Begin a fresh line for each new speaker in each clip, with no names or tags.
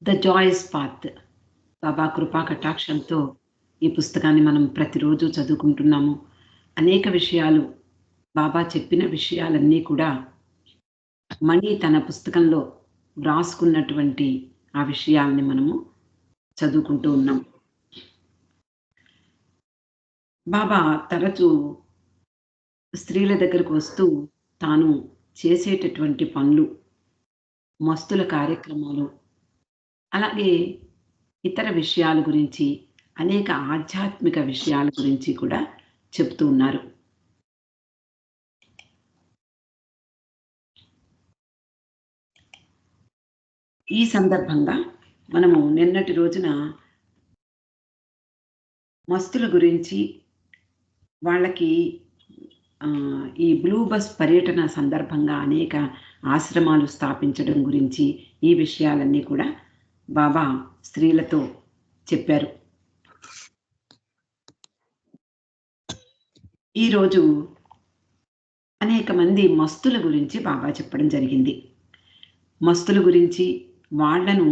The joys path బాబా కృపా కటాక్షంతో ఈ పుస్తకాన్ని మనం ప్రతిరోజు చదువుకుంటున్నాము. అనేక విషయాలు బాబా చెప్పిన విషయాలన్నీ కూడా మణి తన పుస్తకంలో వ్రాసుకున్నటువంటి ఆ విషయాల్ని మనము చదువుకుంటూ ఉన్నాం. బాబా తరచూ స్త్రీల దగ్గరకు వస్తూ తాను చేసేటటువంటి పనులు, మస్తుల కార్యక్రమాలు, అలాగే ఇతర విషయాల గురించి, అనేక ఆధ్యాత్మిక విషయాల గురించి కూడా చెప్తూ ఉన్నారు. ఈ సందర్భంగా మనము నిన్నటి రోజున మస్తుల గురించి, వాళ్ళకి ఈ బ్లూ బస్ పర్యటన సందర్భంగా అనేక ఆశ్రమాలు స్థాపించడం గురించి, ఈ విషయాలన్నీ కూడా బాబా స్త్రీలతో చెప్పారు. ఈరోజు అనేక మంది మస్తుల గురించి బాబా చెప్పడం జరిగింది. మస్తుల గురించి, వాళ్లను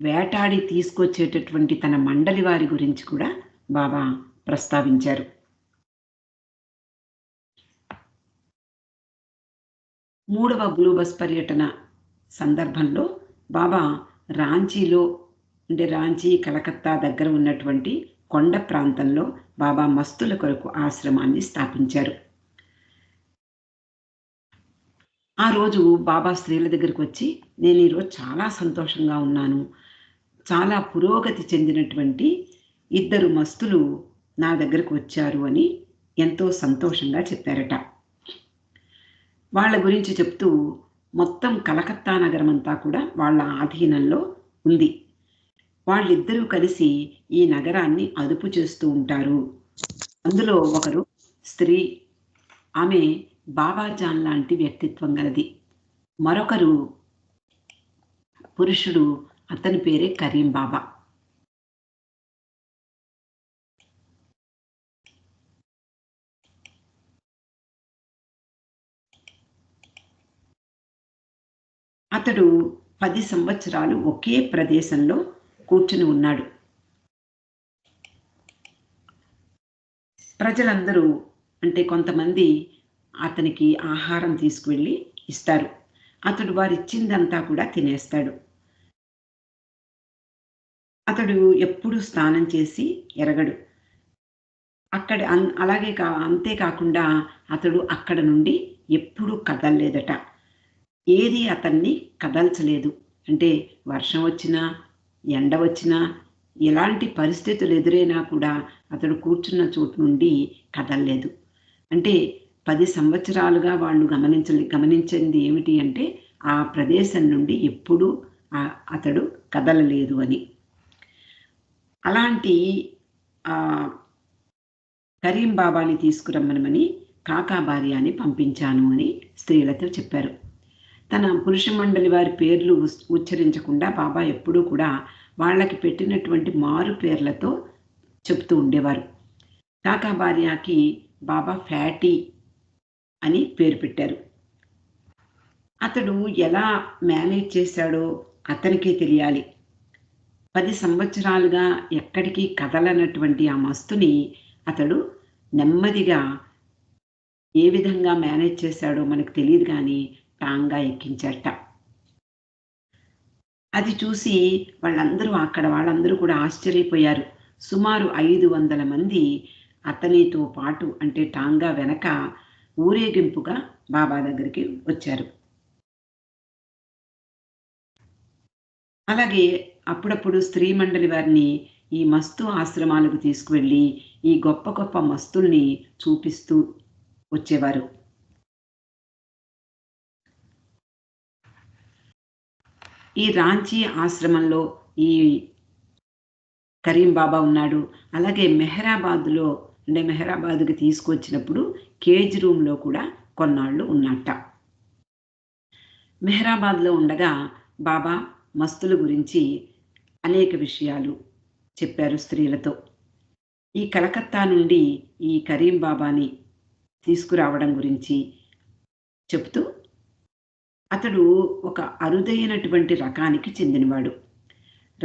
వేటాడి తీసుకొచ్చేటటువంటి తన మండలి వారి గురించి కూడా బాబా ప్రస్తావించారు. మూడవ బ్లూ బస్ పర్యటన సందర్భంలో బాబా రాంచీలో, అంటే రాంచీ కలకత్తా దగ్గర ఉన్నటువంటి కొండ ప్రాంతంలో బాబా మస్తుల కొరకు ఆశ్రమాన్ని స్థాపించారు. ఆ రోజు బాబా స్త్రీల దగ్గరికి వచ్చి, నేను ఈరోజు చాలా సంతోషంగా ఉన్నాను, చాలా పురోగతి చెందినటువంటి 2 మస్తులు నా దగ్గరకు వచ్చారు అని ఎంతో సంతోషంగా చెప్పారట. వాళ్ళ గురించి చెప్తూ మొత్తం కలకత్తా నగరం అంతా కూడా వాళ్ళ ఆధీనంలో ఉంది. వాళ్ళిద్దరూ కలిసి ఈ నగరాన్ని అదుపు చేస్తూ ఉంటారు. అందులో ఒకరు స్త్రీ, ఆమె బాబాజాన్ లాంటి వ్యక్తిత్వం గలది. మరొకరు పురుషుడు, అతని పేరే కరీం బాబా. అతడు 10 సంవత్సరాలు ఒకే ప్రదేశంలో కూర్చుని ఉన్నాడు. ప్రజలందరూ, అంటే కొంతమంది అతనికి ఆహారం తీసుకువెళ్ళి ఇస్తారు. అతడు వారిచ్చిందంతా కూడా తినేస్తాడు. అతడు ఎప్పుడు స్నానం చేసి ఎరగడు. అక్కడ అంతేకాకుండా అతడు అక్కడ నుండి ఎప్పుడూ కదలలేదట. ఏది అతన్ని కదల్చలేదు. అంటే వర్షం వచ్చినా, ఎండ వచ్చినా, ఎలాంటి పరిస్థితులు ఎదురైనా కూడా అతడు కూర్చున్న చోటు నుండి కదలలేదు. అంటే 10 సంవత్సరాలుగా వాళ్ళు గమనించింది ఏమిటి అంటే, ఆ ప్రదేశం నుండి ఎప్పుడూ అతడు కదలలేదు అని. అలాంటి కరీం బాబాని తీసుకురమ్మనమని కాకా భార్యాని పంపించాను అని స్త్రీలతో చెప్పారు. తన పురుష మండలి వారి పేర్లు ఉచ్చరించకుండా బాబా ఎప్పుడూ కూడా వాళ్ళకి పెట్టినటువంటి మారు పేర్లతో చెప్తూ ఉండేవారు. కాకా భార్యకి బాబా ఫ్యాటీ అని పేరు పెట్టారు. అతడు ఎలా మేనేజ్ చేశాడో అతనికే తెలియాలి. 10 సంవత్సరాలుగా ఎక్కడికి కదలనటువంటి ఆ మస్తుని అతడు నెమ్మదిగా ఏ విధంగా మేనేజ్ చేశాడో మనకు తెలియదు, కానీ టాంగా ఎక్కించాట. అది చూసి వాళ్ళందరూ కూడా ఆశ్చర్యపోయారు. సుమారు 500 మంది అతనితో పాటు, అంటే టాంగా వెనక ఊరేగింపుగా బాబా దగ్గరికి వచ్చారు. అలాగే అప్పుడప్పుడు స్త్రీ మండలి వారిని ఈ మస్తు ఆశ్రమాలకు తీసుకువెళ్ళి ఈ గొప్ప గొప్ప మస్తుల్ని చూపిస్తూ వచ్చేవారు. ఈ రాంచీ ఆశ్రమంలో ఈ కరీం బాబా ఉన్నాడు. అలాగే మెహరాబాద్కి తీసుకొచ్చినప్పుడు కేజ్ రూమ్లో కూడా కొన్నాళ్ళు ఉన్నట్ట. మెహరాబాద్లో ఉండగా బాబా మస్తుల గురించి అనేక విషయాలు చెప్పారు స్త్రీలతో. ఈ కలకత్తా నుండి ఈ కరీం బాబాని తీసుకురావడం గురించి చెప్తూ, అతడు ఒక అరుదైనటువంటి రకానికి చెందినవాడు.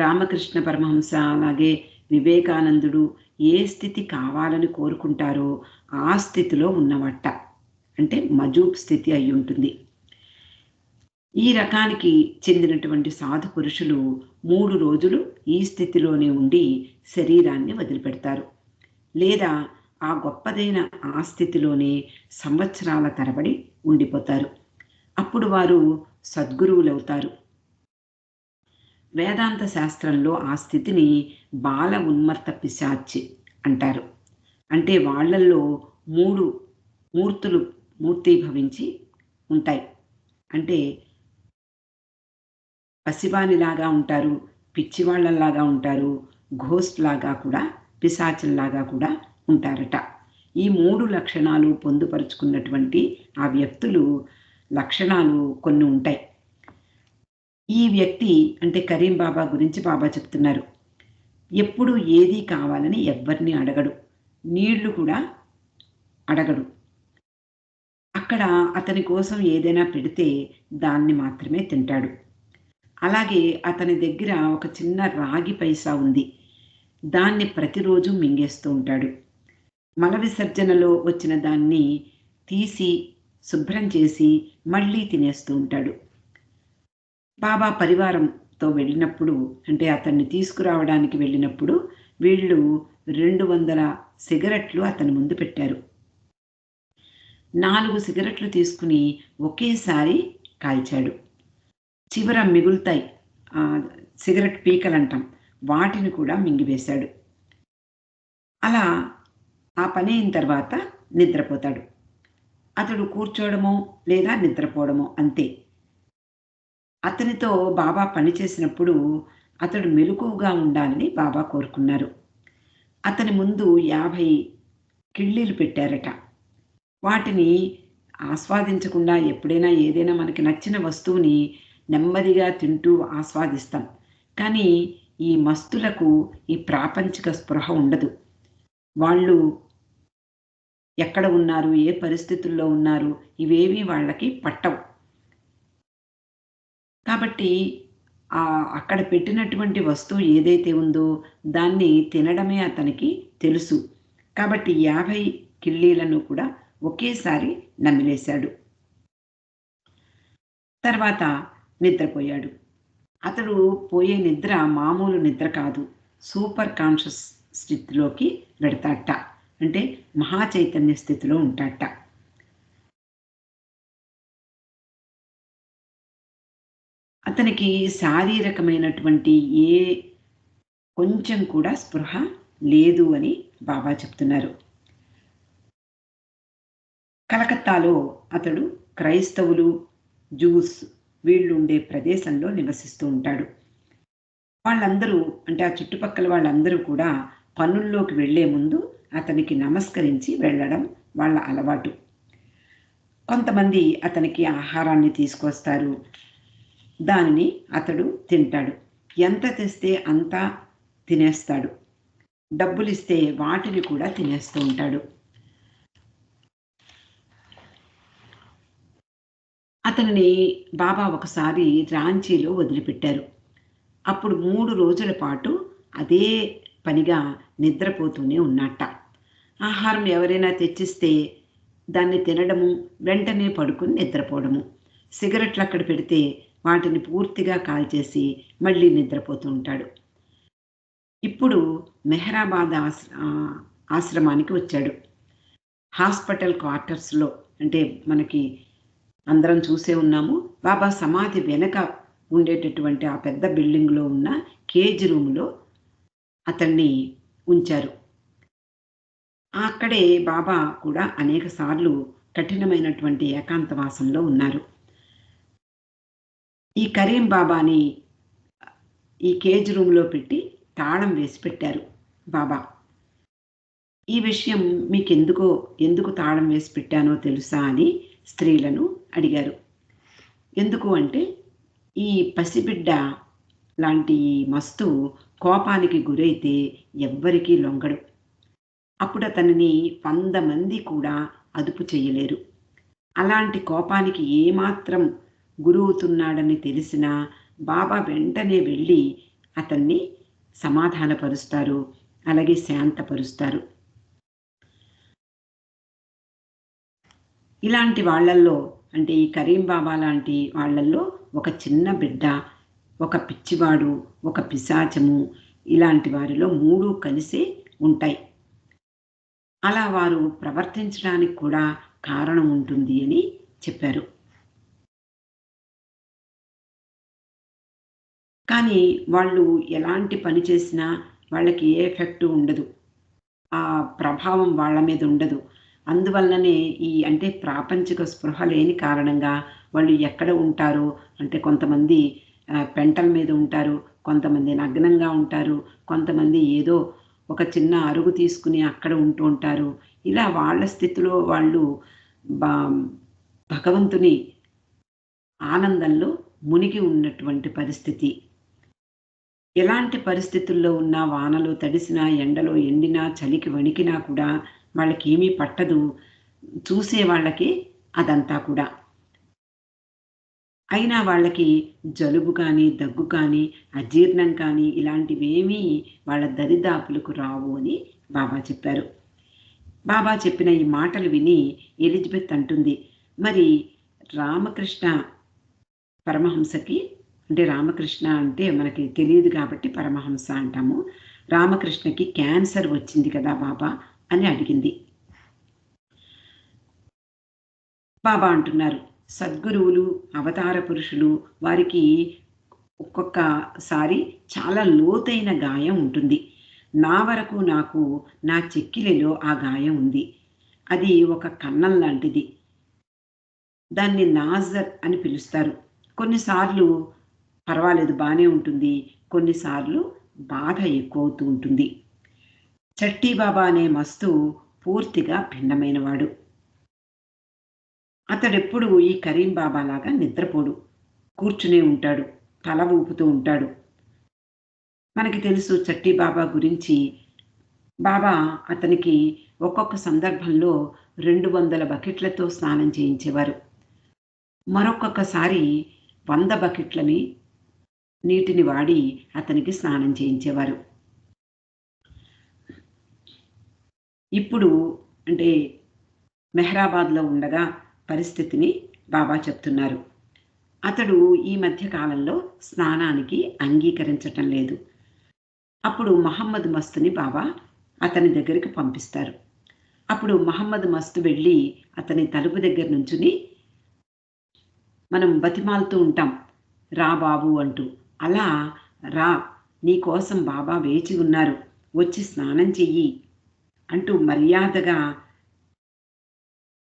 రామకృష్ణ పరమహంస అలాగే వివేకానందుడు ఏ స్థితి కావాలని కోరుకుంటారో ఆ స్థితిలో ఉన్నవట్ట. అంటే మజూబ్ స్థితి అయి ఉంటుంది. ఈ రకానికి చెందినటువంటి సాధు పురుషులు 3 రోజులు ఈ స్థితిలోనే ఉండి శరీరాన్ని వదిలిపెడతారు. లేదా ఆ గొప్పదైన ఆ స్థితిలోనే సంవత్సరాల తరబడి ఉండిపోతారు. అప్పుడు వారు సద్గురువులవుతారు. వేదాంత శాస్త్రంలో ఆ స్థితిని బాల ఉన్మత్త పిశాచి అంటారు. అంటే వాళ్ళల్లో 3 మూర్తులు మూర్తీభవించి ఉంటాయి. అంటే పసివానిలాగా ఉంటారు, పిచ్చివాళ్ళలాగా ఉంటారు, ఘోస్ట్ లాగా కూడా, పిశాచుల్లాగా కూడా ఉంటారట. ఈ 3 లక్షణాలు పొందుపరుచుకున్నటువంటి ఆ వ్యక్తులు లక్షణాలు కొన్ని ఉంటాయి. ఈ వ్యక్తి అంటే కరీం బాబా గురించి బాబా చెప్తున్నారు. ఎప్పుడు ఏది కావాలని ఎవ్వరిని అడగడు. నీళ్లు కూడా అడగడు. అక్కడ అతని కోసం ఏదైనా పెడితే దాన్ని మాత్రమే తింటాడు. అలాగే అతని దగ్గర ఒక చిన్న రాగి పైసా ఉంది. దాన్ని ప్రతిరోజు మింగేస్తూ ఉంటాడు. మల విసర్జనలో వచ్చిన దాన్ని తీసి శుభ్రం చేసి మళ్ళీ తినేస్తూ ఉంటాడు. బాబా పరివారంతో వెళ్ళినప్పుడు అంటే అతన్ని తీసుకురావడానికి వెళ్ళినప్పుడు వీళ్ళు 200 సిగరెట్లు అతని ముందు పెట్టారు. 4 సిగరెట్లు తీసుకుని ఒకేసారి కాల్చాడు. చివర మిగులుతాయి సిగరెట్ పీకలంటాం, వాటిని కూడా మింగివేశాడు. అలా ఆ పని అయిన తర్వాత నిద్రపోతాడు. అతడు కూర్చోవడమో లేదా నిద్రపోవడమో అంతే. అతనితో బాబా పనిచేసినప్పుడు అతడు మెలకువగా ఉండాలని బాబా కోరుకున్నారు. అతని ముందు 50 కిళ్ళీలు పెట్టారట. వాటిని ఆస్వాదించకుండా ఎప్పుడైనా ఏదైనా మనకి నచ్చిన వస్తువుని నెమ్మదిగా తింటూ ఆస్వాదిస్తాం. కానీ ఈ మస్తులకు ఈ ప్రాపంచిక స్పృహ ఉండదు. వాళ్ళు ఎక్కడ ఉన్నారు, ఏ పరిస్థితుల్లో ఉన్నారు, ఇవేవి వాళ్ళకి పట్టవు. కాబట్టి అక్కడ పెట్టినటువంటి వస్తువు ఏదైతే ఉందో దాన్ని తినడమే అతనికి తెలుసు. కాబట్టి 50 కిళ్ళీలను కూడా ఒకేసారి నమిలేశాడు. తర్వాత నిద్రపోయాడు. అతడు పోయే నిద్ర మామూలు నిద్ర కాదు. సూపర్ కాన్షియస్ స్థితిలోకి వెడతాట. అంటే మహా చైతన్య స్థితిలో ఉంటాట. అతనికి శారీరకమైనటువంటి కొంచెం కూడా స్పృహ లేదు అని బాబా చెప్తున్నారు. కలకత్తాలో అతడు క్రైస్తవులు, జూస్ వీళ్ళు ఉండే ప్రదేశంలో నివసిస్తూ ఉంటాడు. వాళ్ళందరూ అంటే ఆ చుట్టుపక్కల వాళ్ళందరూ కూడా పనుల్లోకి వెళ్లే ముందు అతనికి నమస్కరించి వెళ్ళడం వాళ్ళ అలవాటు. కొంతమంది అతనికి ఆహారాన్ని తీసుకొస్తారు. దానిని అతడు తింటాడు. ఎంత తెస్తే అంత తినేస్తాడు. డబ్బులిస్తే వాటిని కూడా తినేస్తూ ఉంటాడు. అతనిని బాబా ఒకసారి రాంచీలో వదిలిపెట్టారు. అప్పుడు 3 రోజుల పాటు అదే పనిగా నిద్రపోతూనే ఉన్నట్ట. ఆహారం ఎవరైనా తెచ్చిస్తే దాన్ని తినడము, వెంటనే పడుకుని నిద్రపోవడము. సిగరెట్లు అక్కడ పెడితే వాటిని పూర్తిగా కాల్చేసి మళ్ళీ నిద్రపోతూ ఉంటాడు. ఇప్పుడు మెహరాబాద్ ఆశ్రమానికి వచ్చాడు. హాస్పిటల్ క్వార్టర్స్లో అంటే మనకి అందరం చూసే ఉన్నాము. బాబా సమాధి వెనక ఉండేటటువంటి ఆ పెద్ద బిల్డింగ్లో ఉన్న కేజ్ రూమ్లో అతన్ని ఉంచారు. అక్కడే బాబా కూడా అనేక సార్లు కఠినమైనటువంటి ఏకాంతవాసంలో ఉన్నారు. ఈ కరీం బాబాని ఈ కేజ్ రూమ్లో పెట్టి తాళం వేసి పెట్టారు బాబా. ఈ విషయం ఎందుకు తాళం వేసి పెట్టానో తెలుసా అని స్త్రీలను అడిగారు. ఎందుకు అంటే ఈ పసిబిడ్డ లాంటి మస్తు కోపానికి గురైతే ఎవ్వరికీ లొంగడు. అప్పుడు అతనిని 100 మంది కూడా అదుపు చేయలేరు. అలాంటి కోపానికి ఏమాత్రం గురవుతున్నాడని తెలిసినా బాబా వెంటనే వెళ్ళి అతన్ని సమాధానపరుస్తారు, అలాగే శాంతపరుస్తారు. ఇలాంటి వాళ్ళల్లో అంటే ఈ కరీం బాబా లాంటి వాళ్ళల్లో ఒక చిన్న బిడ్డ, ఒక పిచ్చివాడు, ఒక పిశాచము ఇలాంటి వారిలో 3 కలిసే ఉంటాయి. అలా వారు ప్రవర్తించడానికి కూడా కారణం ఉంటుంది అని చెప్పారు. కానీ వాళ్ళు ఎలాంటి పని చేసినా వాళ్ళకి ఏ ఎఫెక్టు ఉండదు. ఆ ప్రభావం వాళ్ళ మీద ఉండదు. అందువల్లనే అంటే ప్రాపంచిక స్పృహ లేని కారణంగా వాళ్ళు ఎక్కడ ఉంటారో అంటే కొంతమంది పెంటల మీద ఉంటారు. కొంతమంది నగ్నంగా ఉంటారు. కొంతమంది ఏదో ఒక చిన్న అరుగు తీసుకుని అక్కడ ఉంటూ ఉంటారు. ఇలా వాళ్ళ స్థితిలో వాళ్ళు బా భగవంతుని ఆనందంలో మునిగి ఉన్నటువంటి పరిస్థితి. ఎలాంటి పరిస్థితుల్లో ఉన్నా వానలో తడిసినా, ఎండలో ఎండినా, చలికి వణికినా కూడా వాళ్ళకేమీ పట్టదు. చూసే వాళ్ళకి అదంతా కూడా. అయినా వాళ్ళకి జలుబు కానీ, దగ్గు కానీ, అజీర్ణం కానీ ఇలాంటివేమీ వాళ్ళ దరిదాపులకు రావు అని బాబా చెప్పారు. బాబా చెప్పిన ఈ మాటలు విని ఎలిజబెత్ అంటుంది, మరి రామకృష్ణ పరమహంసకి అంటే రామకృష్ణ అంటే మనకి తెలియదు కాబట్టి పరమహంస అంటాము. రామకృష్ణకి క్యాన్సర్ వచ్చింది కదా బాబా అని అడిగింది. బాబా అంటున్నారు, సద్గురువులు, అవతార పురుషులు వారికి ఒక్కొక్కసారి చాలా లోతైన గాయం ఉంటుంది. నా వరకు నాకు నా చెక్కిలిలో ఆ గాయం ఉంది. అది ఒక కన్నం లాంటిది. దాన్ని నాజర్ అని పిలుస్తారు. కొన్నిసార్లు పర్వాలేదు బానే ఉంటుంది. కొన్నిసార్లు బాధ ఎక్కువవుతూ ఉంటుంది. చట్టీ బాబా అనే మస్తు పూర్తిగా భిన్నమైనవాడు. అతడెప్పుడూ ఈ కరీం బాబా లాగా నిద్రపోడు. కూర్చునే ఉంటాడు. తల ఊపుతూ ఉంటాడు. మనకి తెలుసు చట్టీ బాబా గురించి. బాబా అతనికి ఒక్కొక్క సందర్భంలో 200 బకెట్లతో స్నానం చేయించేవారు. మరొక్కొక్కసారి 100 బకెట్లని నీటిని వాడి అతనికి స్నానం చేయించేవారు. ఇప్పుడు అంటే మెహరాబాద్‌లో ఉండగా పరిస్థితిని బాబా చెప్తున్నారు. అతడు ఈ మధ్య కాలంలో స్నానానికి అంగీకరించటం లేదు. అప్పుడు మహమ్మద్ మస్తుని బాబా అతని దగ్గరికి పంపిస్తారు. అప్పుడు మహమ్మద్ మస్తు వెళ్ళి అతని తలుపు దగ్గర నుంచుని మనం బతిమాలుతూ ఉంటాం. రా బాబు అంటూ. అలా రా నీకోసం బాబా వేచి ఉన్నారు. వచ్చి స్నానం చెయ్యి అంటూ మర్యాదగా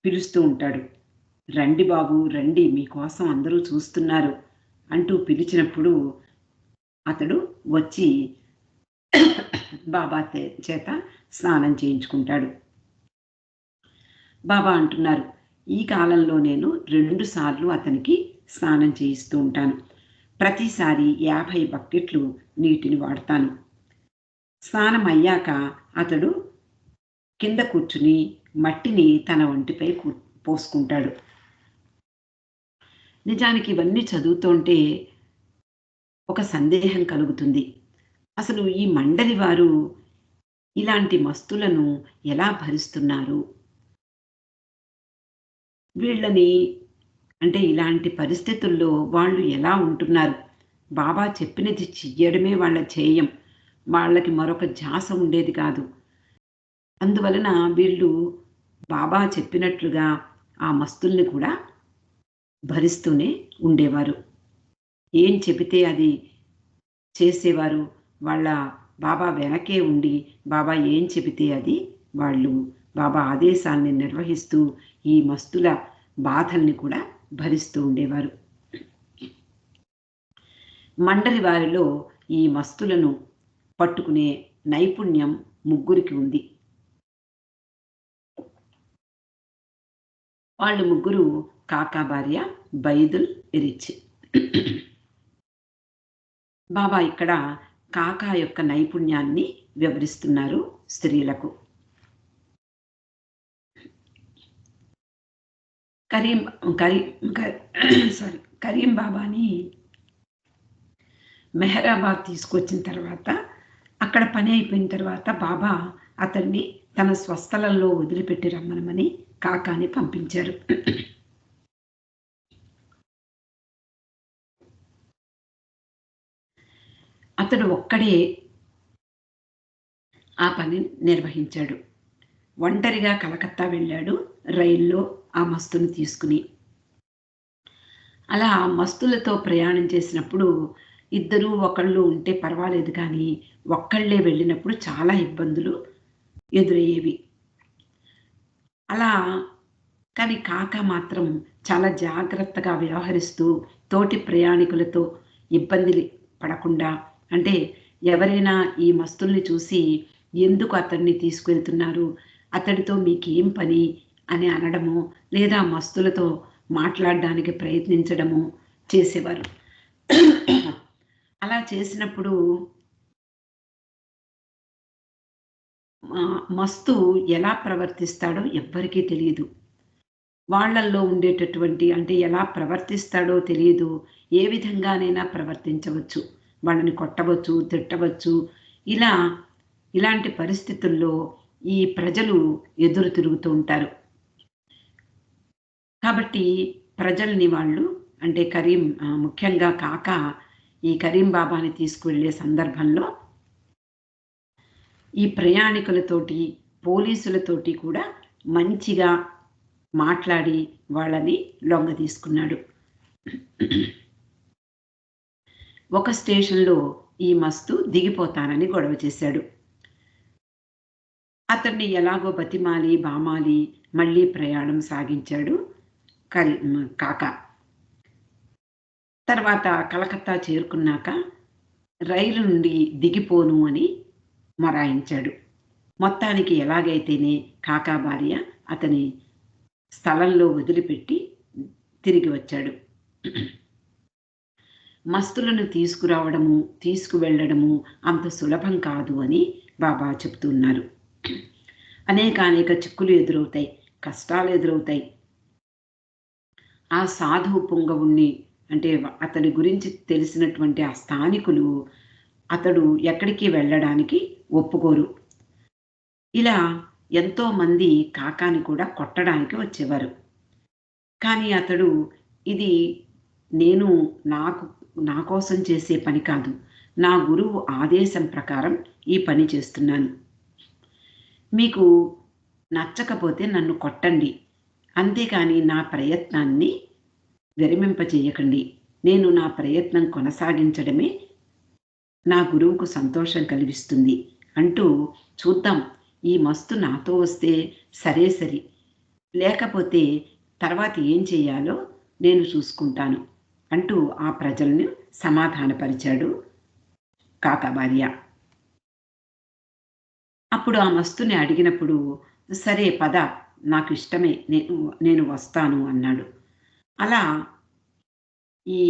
పిలుస్తూ ఉంటాడు. రండి బాబు రండి మీకోసం అందరూ చూస్తున్నారు అంటూ పిలిచినప్పుడు అతడు వచ్చి బాబా చేత స్నానం చేయించుకుంటాడు. బాబా అంటున్నారు, ఈ కాలంలో నేను 2 సార్లు అతనికి స్నానం చేయిస్తూ ఉంటాను. ప్రతిసారి 50 బకెట్లు నీటిని వాడతాను. స్నానం అయ్యాక అతడు కింద కూర్చుని మట్టిని తన ఒంటిపై పోసుకుంటాడు. నిజానికి ఇవన్నీ చదువుతుంటే ఒక సందేహం కలుగుతుంది. అసలు ఈ మండలి వారు ఇలాంటి మస్తులను ఎలా భరిస్తున్నారు? వీళ్ళని అంటే ఇలాంటి పరిస్థితుల్లో వాళ్ళు ఎలా ఉంటున్నారు? బాబా చెప్పినది చెయ్యడమే వాళ్ళ ధ్యేయం. వాళ్ళకి మరొక ధ్యాస ఉండేది కాదు. అందువలన వీళ్ళు బాబా చెప్పినట్లుగా ఆ మస్తుల్ని కూడా భరిస్తూనే ఉండేవారు. ఏం చెబితే అది చేసేవారు. వాళ్ళ బాబా వెనకే ఉండి బాబా ఏం చెబితే అది వాళ్ళు బాబా ఆదేశాల్ని నిర్వహిస్తూ ఈ మస్తుల బాధల్ని కూడా భరిస్తూ ఉండేవారు. మండలి వారిలో ఈ మస్తులను పట్టుకునే నైపుణ్యం ముగ్గురికి ఉంది. వాళ్ళు ముగ్గురు కాకా భార్య బైదుల్ ఇరిచ్. బాబా ఇక్కడ కాకా యొక్క నైపుణ్యాన్ని వివరిస్తున్నారు స్త్రీలకు. కరీం కరీం సారీ కరీం బాబాని మెహరాబాద్ తీసుకొచ్చిన తర్వాత అక్కడ పని అయిపోయిన తర్వాత బాబా అతన్ని తన స్వస్థలంలో వదిలిపెట్టి రమ్మనమని కాకాని పంపించారు. అతడు ఒక్కడే ఆ పని నిర్వహించాడు. ఒంటరిగా కలకత్తా వెళ్ళాడు రైల్లో ఆ మస్తుని తీసుకుని. అలా మస్తులతో ప్రయాణం చేసినప్పుడు ఇద్దరు ఒకళ్ళు ఉంటే పర్వాలేదు కానీ ఒక్కళ్ళే వెళ్ళినప్పుడు చాలా ఇబ్బందులు ఎదురయ్యేవి. అలా కానీ కాకా మాత్రం చాలా జాగ్రత్తగా వ్యవహరిస్తూ తోటి ప్రయాణికులతో ఇబ్బంది పడకుండా, అంటే ఎవరైనా ఈ మస్తుల్ని చూసి ఎందుకు అతన్ని తీసుకెళ్తున్నారు, అతడితో మీకేం పని అని అనడము, లేదా మస్తులతో మాట్లాడడానికి ప్రయత్నించడము చేసేవారు. అలా చేసినప్పుడు మస్తు ఎలా ప్రవర్తిస్తాడో ఎవ్వరికీ తెలీదు. వాళ్ళల్లో ఉండేటటువంటి, అంటే ఎలా ప్రవర్తిస్తాడో తెలీదు. ఏ విధంగానైనా ప్రవర్తించవచ్చు. వాళ్ళని కొట్టవచ్చు, తిట్టవచ్చు. ఇలా ఇలాంటి పరిస్థితుల్లో ఈ ప్రజలు ఎదురు తిరుగుతూ ఉంటారు. కాబట్టి ప్రజల్ని వాళ్ళు, అంటే ముఖ్యంగా కాకా ఈ కరీం బాబాని తీసుకువెళ్ళే సందర్భంలో ఈ ప్రయాణికులతోటి, పోలీసులతోటి కూడా మంచిగా మాట్లాడి వాళ్ళని లొంగదీసుకున్నాడు. ఒక స్టేషన్‌లో ఈ మస్తు దిగిపోతానని గొడవ చేశాడు. అతన్ని ఎలాగో బతిమాలి, బామాలి మళ్ళీ ప్రయాణం సాగించాడు కాకా. తర్వాత కలకత్తా చేరుకున్నాక రైలు నుండి దిగిపోను అని మొరాయించాడు. మొత్తానికి ఎలాగైతేనే కాకా భార్య అతని స్థలంలో వదిలిపెట్టి తిరిగి వచ్చాడు. మస్తులను తీసుకురావడము, తీసుకువెళ్ళడము అంత సులభం కాదు అని బాబా చెప్తున్నారు. అనేక చిక్కులు ఎదురవుతాయి, కష్టాలు ఎదురవుతాయి. ఆ సాధువు పుంగవుణ్ణి, అంటే అతడి గురించి తెలిసినటువంటి ఆ స్థానికులు అతడు ఎక్కడికి వెళ్ళడానికి ఒప్పుకోరు. ఇలా ఎంతోమంది కాకాని కూడా కొట్టడానికి వచ్చేవారు. కానీ అతడు, ఇది నేను నా కోసం చేసే పని కాదు, నా గురువు ఆదేశం ప్రకారం ఈ పని చేస్తున్నాను. మీకు నచ్చకపోతే నన్ను కొట్టండి, అంతేకాని నా ప్రయత్నాన్ని విరమింపచేయకండి. నేను నా ప్రయత్నం కొనసాగించడమే నా గురువుకు సంతోషం కలిగిస్తుంది అంటూ, చూద్దాం ఈ మస్తు నాతో వస్తే సరే, లేకపోతే తర్వాత ఏం చేయాలో నేను చూసుకుంటాను అంటూ ఆ ప్రజల్ని సమాధానపరిచాడు కాకా భార్య. అప్పుడు ఆ మస్తుని అడిగినప్పుడు, సరే పద, నాకు ఇష్టమే, నేను వస్తాను అన్నాడు. అలా ఈ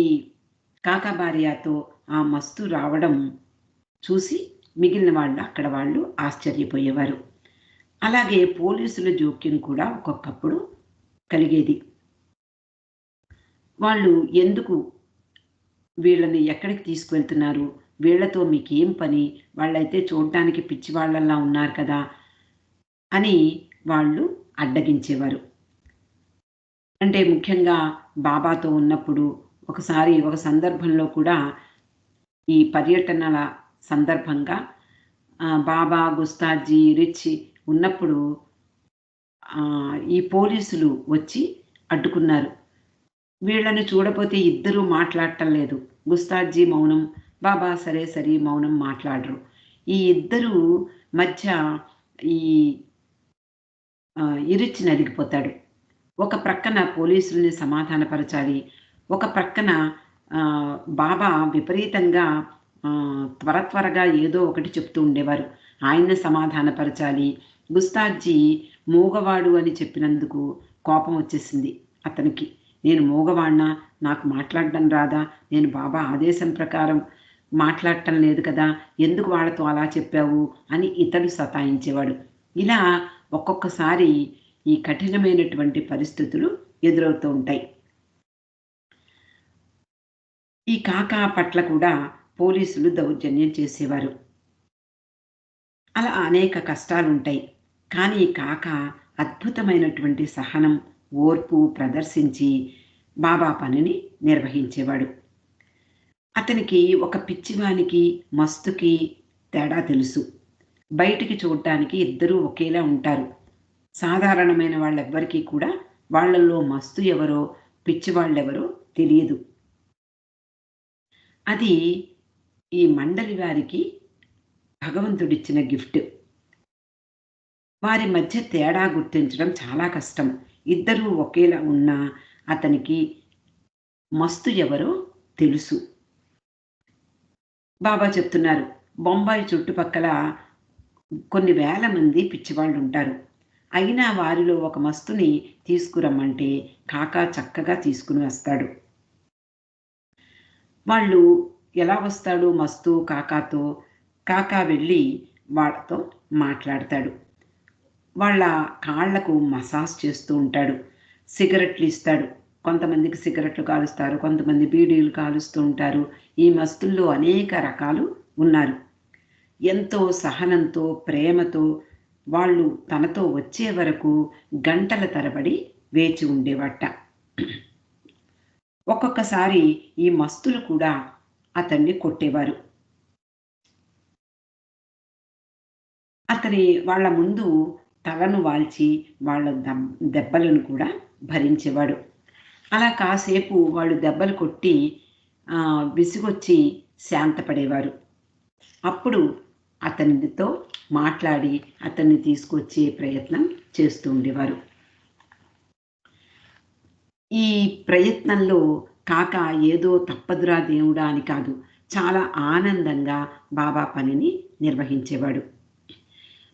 కాకా భార్యతో ఆ మస్తు రావడం చూసి మిగిలిన వాళ్ళు ఆశ్చర్యపోయేవారు. అలాగే పోలీసుల జోక్యం కూడా ఒక్కొక్కప్పుడు కలిగేది. వాళ్ళు ఎందుకు వీళ్ళని ఎక్కడికి తీసుకువెళ్తున్నారు, వీళ్ళతో మీకేం పని, వాళ్ళైతే చూడడానికి పిచ్చివాళ్ళలా ఉన్నారు కదా అని వాళ్ళు అడ్డగించేవారు. అంటే ముఖ్యంగా బాబాతో ఉన్నప్పుడు ఒకసారి ఒక సందర్భంలో కూడా ఈ పర్యటనల సందర్భంగా బాబా, గుస్తాజీ, రిచ్ ఉన్నప్పుడు ఈ పోలీసులు వచ్చి అడ్డుకున్నారు. వీళ్ళని చూడపోతే ఇద్దరూ మాట్లాడటం లేదు. గుస్తాజీ మౌనం, బాబా సరే మౌనం, మాట్లాడరు. ఈ ఇద్దరు మధ్య ఈ ఇరిచ్చి నలిగిపోతాడు. ఒక ప్రక్కన పోలీసుల్ని సమాధానపరచాలి, ఒక ప్రక్కన బాబా విపరీతంగా త్వరగా ఏదో ఒకటి చెప్తూ ఉండేవారు, ఆయన్ని సమాధానపరచాలి. గుస్తాజీ మూగవాడు అని చెప్పినందుకు కోపం వచ్చేసింది అతనికి. నేను మూగవాణ్ణా, నాకు మాట్లాడడం రాదా, నేను బాబా ఆదేశం ప్రకారం మాట్లాడటం లేదు కదా, ఎందుకు వాళ్ళతో అలా చెప్పావు అని ఇతడు సతాయించేవాడు. ఇలా ఒక్కొక్కసారి ఈ కఠినమైనటువంటి పరిస్థితులు ఎదురవుతూ ఉంటాయి. ఈ కాకా పట్ల కూడా పోలీసులు దౌర్జన్యం చేసేవారు. అలా అనేక కష్టాలుంటాయి. కానీ ఈ కాక అద్భుతమైనటువంటి సహనం, ఓర్పు ప్రదర్శించి బాబా పనిని నిర్వహించేవాడు. అతనికి ఒక పిచ్చివానికి, మస్తుకి తేడా తెలుసు. బయటికి చూడ్డానికి ఇద్దరూ ఒకేలా ఉంటారు. సాధారణమైన వాళ్ళెవ్వరికీ కూడా వాళ్ళల్లో మస్తు ఎవరో, పిచ్చివాళ్ళెవరో తెలియదు. అది ఈ మండలి వారికి భగవంతుడిచ్చిన గిఫ్ట్. వారి మధ్య తేడా గుర్తించడం చాలా కష్టం. ఇద్దరూ ఒకేలా ఉన్నా అతనికి మస్తు ఎవరో తెలుసు. బాబా చెప్తున్నారు, బొంబాయి చుట్టుపక్కల కొన్ని వేల మంది పిచ్చివాళ్ళుంటారు. అయినా వారిలో ఒక మస్తుని తీసుకురమ్మంటే కాకా చక్కగా తీసుకుని వస్తాడు. వాళ్ళు ఎలా వస్తాడు మస్తు కాకాతో? కాకా వెళ్ళి వాళ్ళతో మాట్లాడతాడు. వాళ్ళ కాళ్ళకు మసాజ్ చేస్తూ ఉంటాడు. సిగరెట్లు ఇస్తాడు. కొంతమందికి సిగరెట్లు కాలుస్తారు, కొంతమంది బీడీలు కాలుస్తూ ఉంటారు. ఈ మస్తుల్లో అనేక రకాలు ఉన్నారు. ఎంతో సహనంతో, ప్రేమతో వాళ్ళు తనతో వచ్చే వరకు గంటల తరబడి వేచి ఉండేవట. ఒక్కొక్కసారి ఈ మస్తులు కూడా అతన్ని కొట్టేవారు. అతని వాళ్ళ ముందు తలను వాల్చి వాళ్ళ దెబ్బలను కూడా భరించేవాడు. అలా కాసేపు వాళ్ళు దెబ్బలు కొట్టి విసుగొచ్చి శాంతపడేవారు. అప్పుడు అతనితో మాట్లాడి అతన్ని తీసుకొచ్చే ప్రయత్నం చేస్తూ ఉండేవారు. ఈ ప్రయత్నంలో కాక ఏదో తప్పదురా దేవుడా అని కాదు, చాలా ఆనందంగా బాబా పనిని నిర్వహించేవాడు.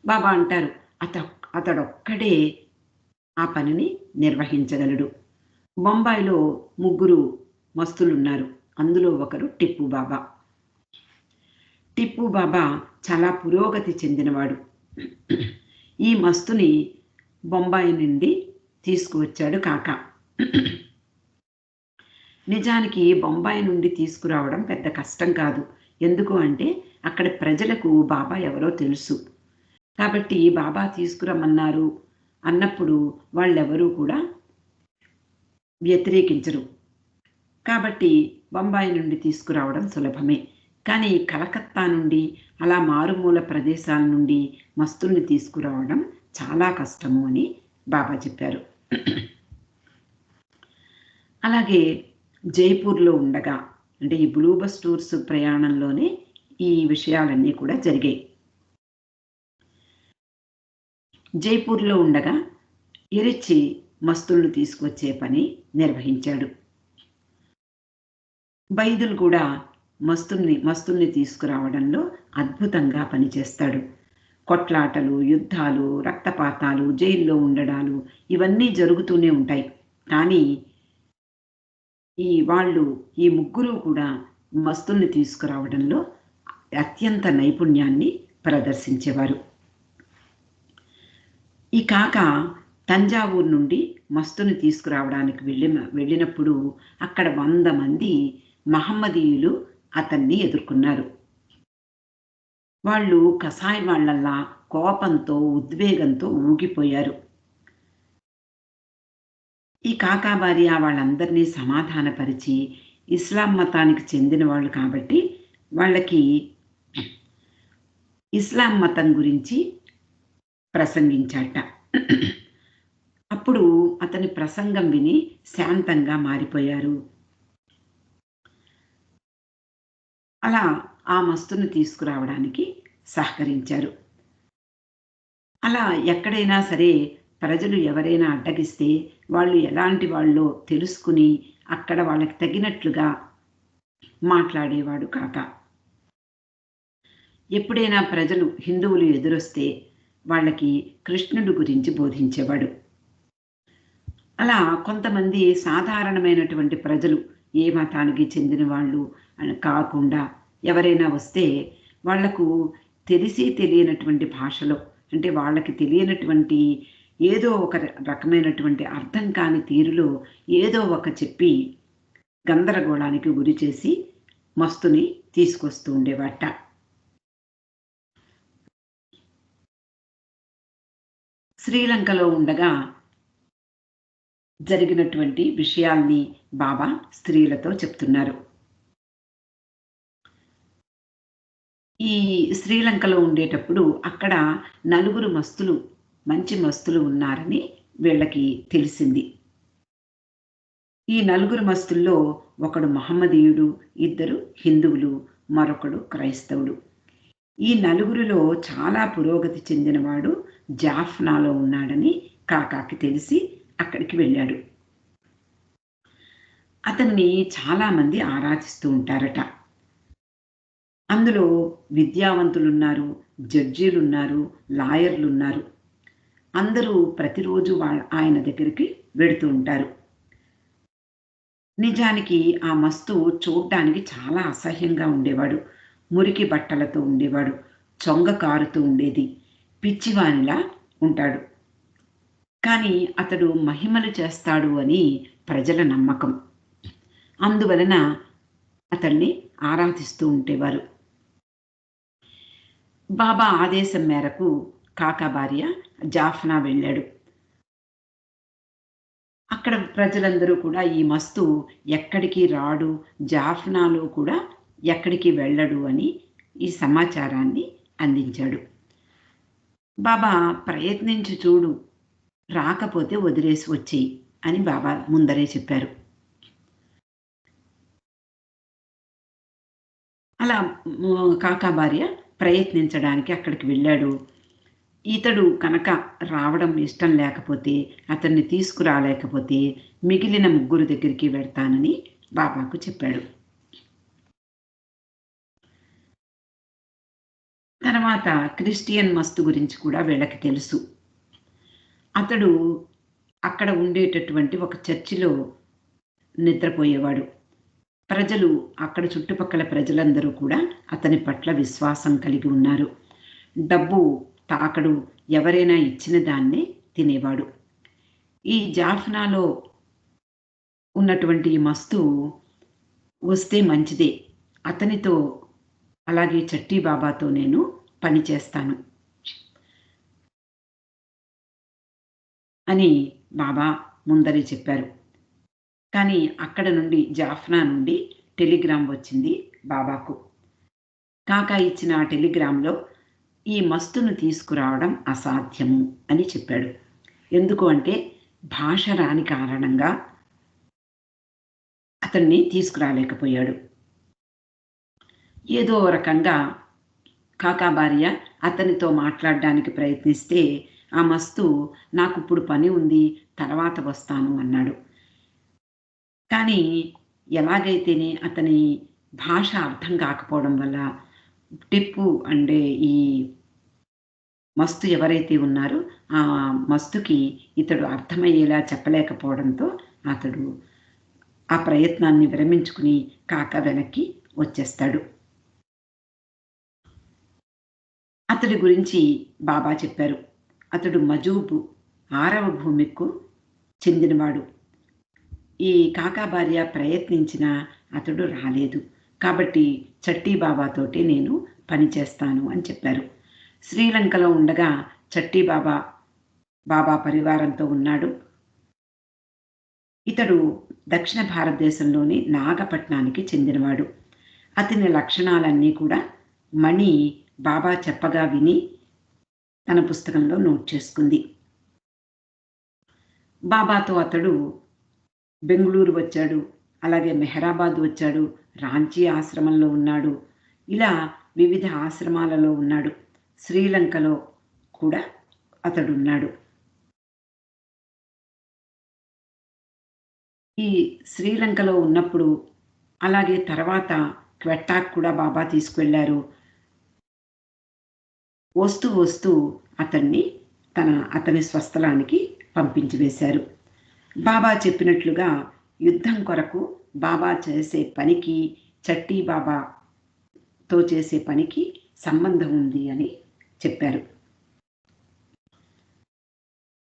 బాబా అంటారు, అతడొక్కడే ఆ పనిని నిర్వహించగలడు. బొంబాయిలో 3 మస్తులున్నారు. అందులో ఒకరు టిప్పు బాబా. టిప్పు బాబా చాలా పురోగతి చెందినవాడు. ఈ మస్తుని బొంబాయి నుండి తీసుకువచ్చాడు కాక. నిజానికి బొంబాయి నుండి తీసుకురావడం పెద్ద కష్టం కాదు. ఎందుకు అంటే అక్కడ ప్రజలకు బాబా ఎవరో తెలుసు. కాబట్టి బాబా తీసుకురమ్మన్నారు అన్నప్పుడు వాళ్ళెవరూ కూడా వ్యతిరేకించరు. కాబట్టి బొంబాయి నుండి తీసుకురావడం సులభమే. కానీ కలకత్తా నుండి అలా మారుమూల ప్రదేశాల నుండి మస్తుల్ని తీసుకురావడం చాలా కష్టము అని బాబా చెప్పారు. అలాగే జైపూర్లో ఉండగా, అంటే ఈ బ్లూ బస్ టూర్స్ ప్రయాణంలోనే ఈ విషయాలన్నీ కూడా జరిగాయి. జైపూర్లో ఉండగా ఇరిచి మస్తులను తీసుకొచ్చే పని నిర్వహించాడు. బైదులు కూడా మస్తుల్ని తీసుకురావడంలో అద్భుతంగా పనిచేస్తాడు. కొట్లాటలు, యుద్ధాలు, రక్తపాతాలు, జైల్లో ఉండడాలు ఇవన్నీ జరుగుతూనే ఉంటాయి. కానీ ఈ ముగ్గురు కూడా మస్తుల్ని తీసుకురావడంలో అత్యంత నైపుణ్యాన్ని ప్రదర్శించేవారు. ఈ కాక తంజావూరు నుండి మస్తుని తీసుకురావడానికి వెళ్ళినప్పుడు అక్కడ 100 మంది మహమ్మదీయులు అతన్ని ఎదుర్కొన్నారు. వాళ్ళు కసాయి వాళ్ళల్లా కోపంతో, ఉద్వేగంతో ఊగిపోయారు. ఈ కాకా భార్య వాళ్ళందరినీ సమాధానపరిచి, ఇస్లాం మతానికి చెందిన వాళ్ళు కాబట్టి వాళ్ళకి ఇస్లాం మతం గురించి ప్రసంగించాట. అప్పుడు అతని ప్రసంగం విని శాంతంగా మారిపోయారు. అలా ఆ మస్తుని తీసుకురావడానికి సహకరించారు. అలా ఎక్కడైనా సరే ప్రజలు ఎవరైనా అడ్డగిస్తే వాళ్ళు ఎలాంటి వాళ్ళో తెలుసుకుని అక్కడ వాళ్ళకి తగినట్లుగా మాట్లాడేవాడు కాక. ఎప్పుడైనా ప్రజలు హిందువులు ఎదురొస్తే వాళ్ళకి కృష్ణుడు గురించి బోధించేవాడు. అలా కొంతమంది సాధారణమైనటువంటి ప్రజలు, ఏ మతానికి చెందిన వాళ్ళు అని కాకుండా ఎవరైనా వస్తే వాళ్లకు తెలిసి తెలియనటువంటి భాషలో, అంటే వాళ్ళకి తెలియనటువంటి ఏదో ఒక రకమైనటువంటి అర్థం కాని తీరులో ఏదో ఒక చెప్పి గందరగోళానికి గురి చేసి మస్తుని తీసుకొస్తూ ఉండేవాట. శ్రీలంకలో ఉండగా జరిగినటువంటి విషయాల్ని బాబా స్త్రీలతో చెప్తున్నారు. ఈ శ్రీలంకలో ఉండేటప్పుడు అక్కడ నలుగురు మస్తులు, మంచి మస్తులు ఉన్నారని వీళ్ళకి తెలిసింది. ఈ నలుగురు మస్తుల్లో ఒకడు మహమ్మదీయుడు, ఇద్దరు హిందువులు, మరొకడు క్రైస్తవుడు. ఈ నలుగురిలో చాలా పురోగతి చెందినవాడు జాఫ్నాలో ఉన్నాడని కాకాకి తెలిసి అక్కడికి వెళ్ళాడు. అతన్ని చాలామంది ఆరాధిస్తూ ఉంటారట. అందులో విద్యావంతులున్నారు, జడ్జీలున్నారు, లాయర్లున్నారు. అందరూ ప్రతిరోజు ఆయన దగ్గరికి వెడుతూ ఉంటారు. నిజానికి ఆ మస్తు చూడ్డానికి చాలా అసహ్యంగా ఉండేవాడు. మురికి బట్టలతో ఉండేవాడు. చొంగ కారుతూ ఉండేది. పిచ్చివానిలా ఉంటాడు. కానీ అతడు మహిమలు చేస్తాడు అని ప్రజల నమ్మకం. అందువలన అతన్ని ఆరాధిస్తూ ఉండేవారు. బాబా ఆదేశం మేరకు కాకా భార్య జాఫ్నా వెళ్ళాడు. అక్కడ ప్రజలందరూ కూడా ఈ మస్తు ఎక్కడికి రాడు, జాఫ్నాలో కూడా ఎక్కడికి వెళ్ళడు అని ఈ సమాచారాన్ని అందించాడు. బాబా ప్రయత్నించి చూడు, రాకపోతే వదిలేసి వచ్చేయి అని బాబా ముందరే చెప్పారు. అలా కాకా భార్య ప్రయత్నించడానికి అక్కడికి వెళ్ళాడు. ఇతడు కనుక రావడం ఇష్టం లేకపోతే, అతన్ని తీసుకురాలేకపోతే మిగిలిన ముగ్గురు దగ్గరికి వెడతానని బాబాకు చెప్పాడు. తర్వాత క్రిస్టియన్ మస్తు గురించి కూడా వీళ్ళకి తెలుసు. అతడు అక్కడ ఉండేటటువంటి ఒక చర్చిలో నిద్రపోయేవాడు. ప్రజలు, అక్కడ చుట్టుపక్కల ప్రజలందరూ కూడా అతని పట్ల విశ్వాసం కలిగి ఉన్నారు. డబ్బు తాకడు, ఎవరైనా ఇచ్చిన దాన్నే తినేవాడు. ఈ జాఫ్నాలో ఉన్నటువంటి మస్తు వస్తే మంచిదే, అతనితో అలాగే చట్టీ బాబాతో నేను పని చేస్తాను అని బాబా ముందరే చెప్పారు. కానీ అక్కడ నుండి, జాఫ్నా నుండి టెలిగ్రామ్ వచ్చింది బాబాకు. కాకా ఇచ్చిన ఆ టెలిగ్రామ్లో ఈ మస్తును తీసుకురావడం అసాధ్యము అని చెప్పాడు. ఎందుకు అంటే భాష రాని కారణంగా అతన్ని తీసుకురాలేకపోయాడు. ఏదో రకంగా కాకా భార్య అతనితో మాట్లాడడానికి ప్రయత్నిస్తే ఆ మస్తు నాకు ఇప్పుడు పని ఉంది, తర్వాత వస్తాను అన్నాడు. కానీ ఎలాగైతేనే అతని భాష అర్థం కాకపోవడం వల్ల టిప్పు అంటే ఈ మస్తు ఎవరైతే ఉన్నారో ఆ మస్తుకి ఇతడు అర్థమయ్యేలా చెప్పలేకపోవడంతో అతడు ఆ ప్రయత్నాన్ని విరమించుకుని కాకా వెనక్కి వచ్చేస్తాడు. అతడి గురించి బాబా చెప్పారు. అతడు మజూబు 6వ భూమికు చెందినవాడు. ఈ కాకా భార్య ప్రయత్నించినా అతడు రాలేదు. కాబట్టి చట్టీ బాబాతోటి నేను పని చేస్తాను అని చెప్పారు. శ్రీలంకలో ఉండగా చట్టీ బాబా పరివారంతో ఉన్నాడు. ఇతడు దక్షిణ భారతదేశంలోని నాగపట్నానికి చెందినవాడు. అతని లక్షణాలన్నీ కూడా మణి బాబా చెప్పగా విని తన పుస్తకంలో నోట్ చేసుకుంది. బాబాతో అతడు బెంగుళూరు వచ్చాడు, అలాగే మెహరాబాద్ వచ్చాడు, రాంచీ ఆశ్రమంలో ఉన్నాడు. ఇలా వివిధ ఆశ్రమాలలో ఉన్నాడు. శ్రీలంకలో కూడా అతడున్నాడు. ఈ శ్రీలంకలో ఉన్నప్పుడు, అలాగే తర్వాత క్వెట్టాకు కూడా బాబా తీసుకువెళ్ళారు. వస్తూ అతని స్వస్థలానికి పంపించి వేశారు. బాబా చెప్పినట్లుగా యుద్ధం కొరకు బాబా చేసే పనికి, చట్టీ బాబాతో చేసే పనికి సంబంధం ఉంది అని చెప్పారు.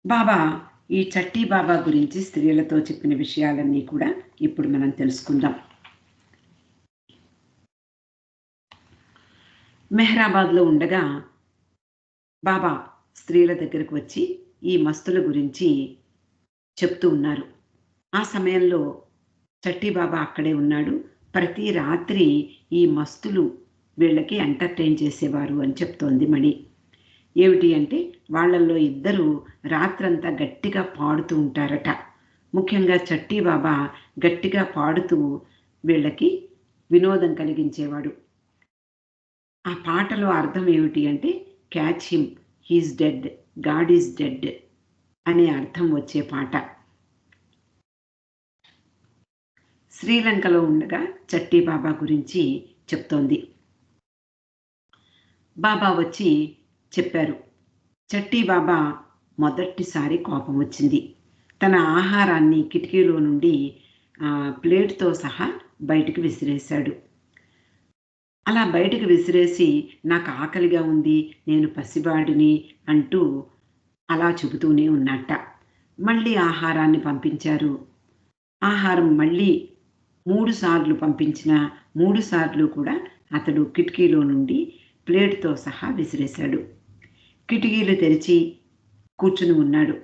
బాబా ఈ చట్టీ బాబా గురించి స్త్రీలతో చెప్పిన విషయాలన్నీ కూడా ఇప్పుడు మనం తెలుసుకుందాం. మెహ్రాబాద్‌లో ఉండగా బాబా స్త్రీల దగ్గరకు వచ్చి ఈ మస్తుల గురించి చెప్తూ ఉన్నారు. ఆ సమయంలో చట్టి బాబా అక్కడే ఉన్నాడు. ప్రతి రాత్రి ఈ మస్తులు వీళ్ళకి ఎంటర్‌టైన్ చేసేవారు అని చెప్తోంది మణి. ఏమిటి అంటే వాళ్ళల్లో ఇద్దరు రాత్రంతా గట్టిగా పాడుతూ ఉంటారట. ముఖ్యంగా చట్టి బాబా గట్టిగా పాడుతూ వీళ్ళకి వినోదం కలిగించేవాడు. ఆ పాటలో అర్థం ఏమిటి అంటే catch him, he is dead, God is dead అనే అర్థం వచ్చే పాట. శ్రీలంకలో ఉండగా చట్టి బాబా గురించి చెప్తోంది. బాబా వచ్చి చెప్పారు. చట్టి బాబా మొదటిసారి కోపం వచ్చింది. తన ఆహారాన్ని కిటికీలో నుండి ప్లేట్‌తో సహా బయటికి విసిరేశాడు. అలా బయటికి విసిరేసి నాకు ఆకలిగా ఉంది, నేను పసివాడిని అంటూ అలా చెబుతూనే ఉన్నట్ట. మళ్ళీ ఆహారాన్ని పంపించారు. ఆహారం మళ్ళీ 3 సార్లు పంపించినా 3 సార్లు కూడా అతడు కిటికీలో నుండి ప్లేట్‌తో సహా విసిరేశాడు. కిటికీలు తెరిచి కూర్చుని ఉన్నాడు.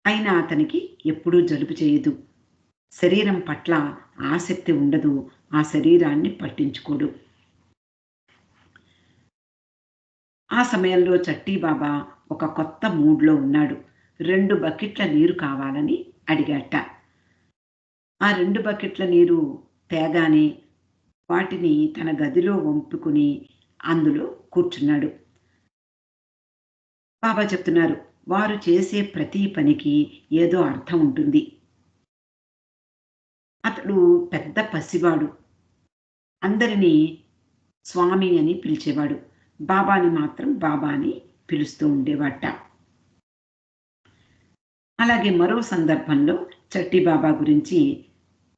అయినా అతనికి ఎప్పుడూ జలుబు చేయదు. శరీరం పట్ల ఆసక్తి ఉండదు. ఆ శరీరాన్ని పట్టించుకోడు. ఆ సమయంలో చట్టి బాబా ఒక కొత్త మూడ్‌లో ఉన్నాడు. 2 బకెట్ల నీరు కావాలని అడిగాట. ఆ 2 బకెట్ల నీరు తేగానే వాటిని తన గదిలో వంపుకొని అందులో కూర్చున్నాడు. బాబా చెప్తున్నారు, వారు చేసే ప్రతి పనికి ఏదో అర్థం ఉంటుంది. అతడు పెద్ద పసివాడు. అందరినీ స్వామి అని పిలిచేవాడు. బాబాని మాత్రం బాబా అని పిలుస్తూ ఉండేవాట. అలాగే మరో సందర్భంలో చట్టి బాబా గురించి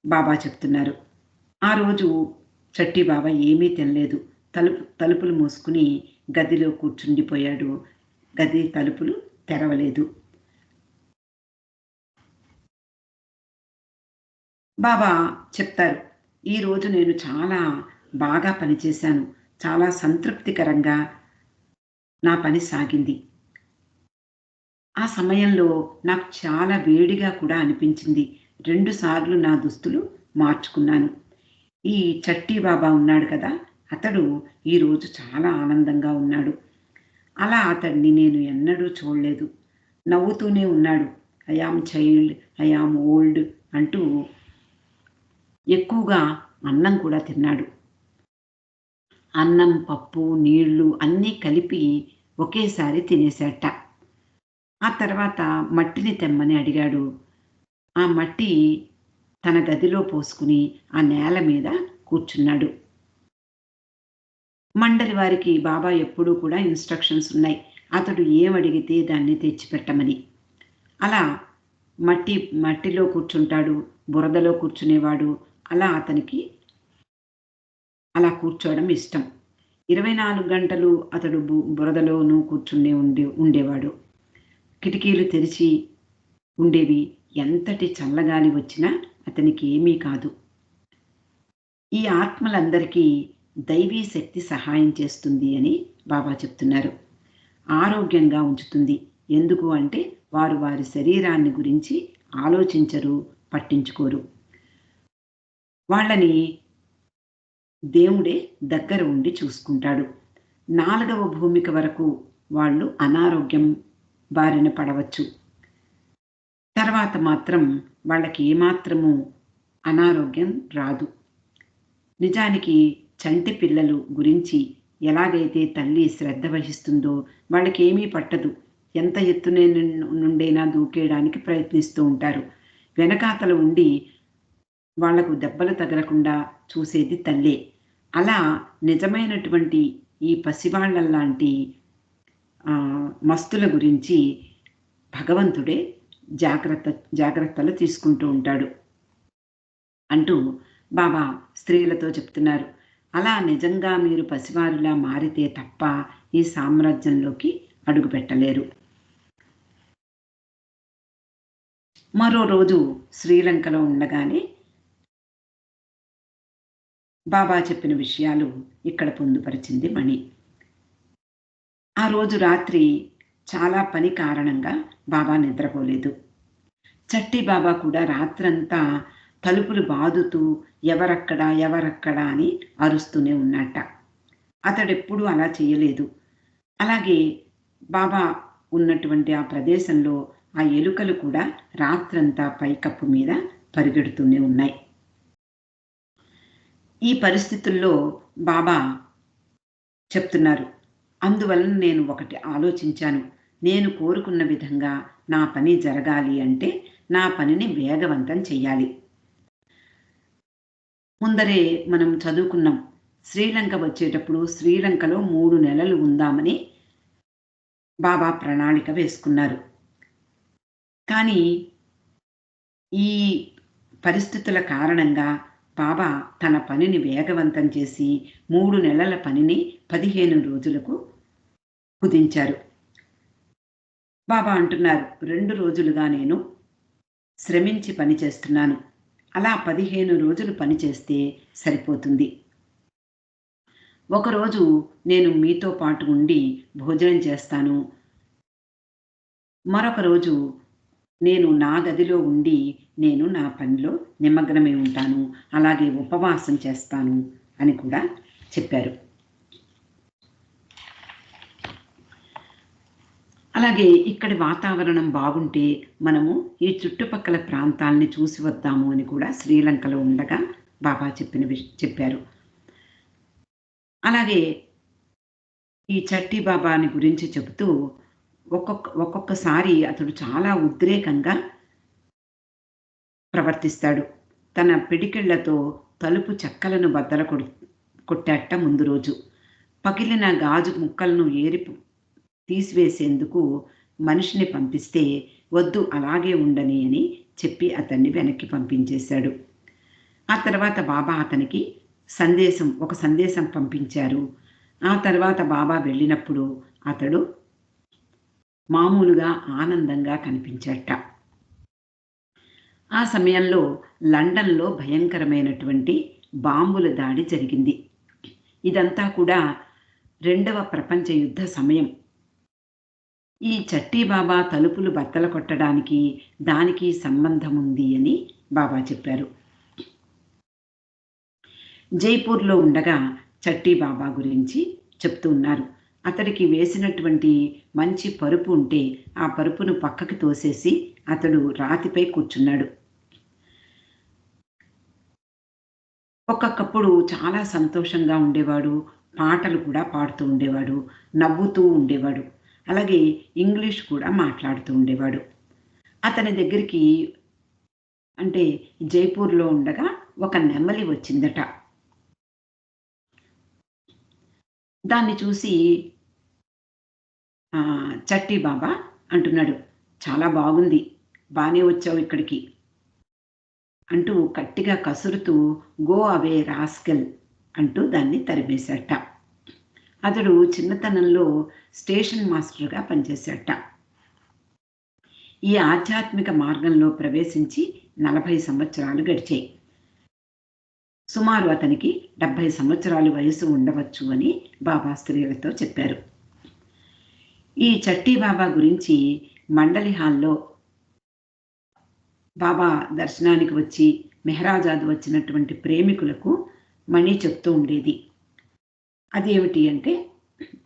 బాబా చెప్తున్నారు. ఆ రోజు చట్టి బాబా ఏమీ తినలేదు. తలుపులు మూసుకుని గదిలో కూర్చుండిపోయాడు. గది తలుపులు తెరవలేదు. బాబా చెప్తారు, ఈరోజు నేను చాలా బాగా పనిచేశాను. చాలా సంతృప్తికరంగా నా పని సాగింది. ఆ సమయంలో నాకు చాలా వేడిగా కూడా అనిపించింది. 2 సార్లు నా దుస్తులు మార్చుకున్నాను. ఈ చట్టి బాబా ఉన్నాడు కదా! అతడు ఈరోజు చాలా ఆనందంగా ఉన్నాడు. అలా అతడిని నేను ఎన్నడూ చూడలేదు. నవ్వుతూనే ఉన్నాడు. I am child, I am old అంటూ ఎక్కువగా అన్నం కూడా తిన్నాడు. అన్నం, పప్పు, నీళ్ళు అన్నీ కలిపి ఒకేసారి తినేసాట. ఆ తర్వాత మట్టిని తెమ్మని అడిగాడు. ఆ మట్టి తన గదిలో పోసుకుని ఆ నేల మీద కూర్చున్నాడు. మండలి వారికి బాబా ఎప్పుడూ కూడా ఇన్‌స్ట్రక్షన్స్ ఉన్నాయి. అతడు ఏమడిగితే దాన్ని తెచ్చిపెట్టమని. అలా మట్టిలో కూర్చుంటాడు, బురదలో కూర్చునేవాడు. అలా అతనికి అలా కూర్చోవడం ఇష్టం. 24 గంటలు అతడు బురదలోనూ కూర్చునే ఉండేవాడు. కిటికీలు తెరిచి ఉండేవి. ఎంతటి చల్లగాలి వచ్చినా అతనికి ఏమీ కాదు. ఈ ఆత్మలందరికీ దైవీ శక్తి సహాయం చేస్తుంది అని బాబా చెప్తున్నారు. ఆరోగ్యంగా ఉంచుతుంది. ఎందుకు అంటే వారు వారి శరీరాన్ని గురించి ఆలోచించరు, పట్టించుకోరు. వాళ్ళని దేవుడే దగ్గర ఉండి చూసుకుంటాడు. 4వ భూమిక వరకు వాళ్ళు అనారోగ్యం బారిన పడవచ్చు. తర్వాత మాత్రం వాళ్ళకి ఏమాత్రము అనారోగ్యం రాదు. నిజానికి చంటి పిల్లలు గురించి ఎలాగైతే తల్లి శ్రద్ధ వహిస్తుందో వాళ్ళకేమీ పట్టదు. ఎంత ఎత్తునే నుండైనా దూకేయడానికి ప్రయత్నిస్తూ ఉంటారు. వెనకాతల ఉండి వాళ్లకు దెబ్బలు తగలకుండా చూసేది తల్లే. అలా నిజమైనటువంటి ఈ పసివాళ్ళలాంటి మస్తుల గురించి భగవంతుడే జాగ్రత్తలు తీసుకుంటూ ఉంటాడు అంటూ బాబా స్త్రీలతో చెప్తున్నారు. అలా నిజంగా మీరు పసివారిలా మారితే తప్ప ఈ సామ్రాజ్యంలోకి అడుగుపెట్టలేరు. మరో రోజు శ్రీలంకలో ఉండగానే బాబా చెప్పిన విషయాలు ఇక్కడ పొందుపరిచింది మణి. ఆ రోజు రాత్రి చాలా పని కారణంగా బాబా నిద్రపోలేదు. చట్టి బాబా కూడా రాత్రంతా తలుపులు బాదుతూ ఎవరక్కడా ఎవరక్కడా అని అరుస్తూనే ఉన్నట్ట. అతడెప్పుడూ అలా చేయలేదు. అలాగే బాబా ఉన్నటువంటి ఆ ప్రదేశంలో ఆ ఎలుకలు కూడా రాత్రంతా పైకప్పు మీద పరిగెడుతూనే ఉన్నాయి. ఈ పరిస్థితుల్లో బాబా చెప్తున్నారు, అందువలన నేను ఒకటి ఆలోచించాను. నేను కోరుకున్న విధంగా నా పని జరగాలి అంటే నా పనిని వేగవంతం చెయ్యాలి. ముందరే మనం చదువుకున్నాం. శ్రీలంక వచ్చేటప్పుడు శ్రీలంకలో 3 నెలలు ఉందామని బాబా ప్రణాళిక వేసుకున్నారు. కానీ ఈ పరిస్థితుల కారణంగా బాబా తన పనిని వేగవంతం చేసి 3 నెలల పనిని 15 రోజులకు కుదించారు. బాబా అంటున్నారు, 2 రోజులుగా నేను శ్రమించి పని చేస్తున్నాను. అలా 15 రోజులు పని చేస్తే సరిపోతుంది. ఒకరోజు నేను మీతో పాటు ఉండి భోజనం చేస్తాను. మరొక రోజు నేను నా గదిలో ఉండి నేను నా పనిలో నిమగ్నమై ఉంటాను. అలాగే ఉపవాసం చేస్తాను అని కూడా చెప్పారు. అలాగే ఇక్కడి వాతావరణం బాగుంటే మనము ఈ చుట్టుపక్కల ప్రాంతాల్ని చూసి వద్దాము అని కూడా శ్రీలంకలో ఉండగా బాబా చెప్పారు. అలాగే ఈ చట్టి బాబాని గురించి చెబుతూ ఒక్కొక్కసారి అతడు చాలా ఉద్రేకంగా ప్రవర్తిస్తాడు. తన పిడికిళ్లతో తలుపు చెక్కలను కొట్టాట ముందు రోజు. పగిలిన గాజు ముక్కలను తీసివేసేందుకు మనిషిని పంపిస్తే వద్దు అలాగే ఉండని అని చెప్పి అతన్ని వెనక్కి పంపించేశాడు. ఆ తర్వాత బాబా అతనికి ఒక సందేశం పంపించారు. ఆ తర్వాత బాబా వెళ్ళినప్పుడు అతడు మామూలుగా ఆనందంగా కనిపించాట. ఆ సమయంలో లండన్లో భయంకరమైనటువంటి బాంబుల దాడి జరిగింది. ఇదంతా కూడా 2వ ప్రపంచ యుద్ధ సమయం. ఈ చట్టి బాబా తలుపులు బద్దలు కొట్టడానికి దానికి సంబంధం ఉంది అని బాబా చెప్పారు. జైపూర్లో ఉండగా చట్టి బాబా గురించి చెప్తూ ఉన్నారు. అతడికి వేసినటువంటి మంచి పరుపు ఉంటే ఆ పరుపును పక్కకి తోసేసి అతడు రాతిపై కూర్చున్నాడు. ఒక్కొక్కప్పుడు చాలా సంతోషంగా ఉండేవాడు. పాటలు కూడా పాడుతూ ఉండేవాడు. నవ్వుతూ ఉండేవాడు. అలాగే ఇంగ్లీష్ కూడా మాట్లాడుతూ ఉండేవాడు. అతని దగ్గరికి అంటే జైపూర్లో ఉండగా ఒక నెమలి వచ్చిందట. దాన్ని చూసి చట్టి బాబా అంటున్నాడు, చాలా బాగుంది, బానే వచ్చావు ఇక్కడికి అంటూ గట్టిగా కసురుతూ గో అవే రాస్కెల్ అంటూ దాన్ని తరిమేశాట. అతడు చిన్నతనంలో స్టేషన్ మాస్టర్గా పనిచేశాట. ఈ ఆధ్యాత్మిక మార్గంలో ప్రవేశించి 40 సంవత్సరాలు గడిచాయి. సుమారు అతనికి 70 సంవత్సరాలు వయసు ఉండవచ్చు అని బాబా స్త్రీలతో చెప్పారు. ఈ చట్టి బాబా గురించి మండలి హాల్లో బాబా దర్శనానికి వచ్చి మెహరాజాద్ వచ్చినటువంటి ప్రేమికులకు మణి చెప్తూ ఉండేది. అదేమిటి అంటే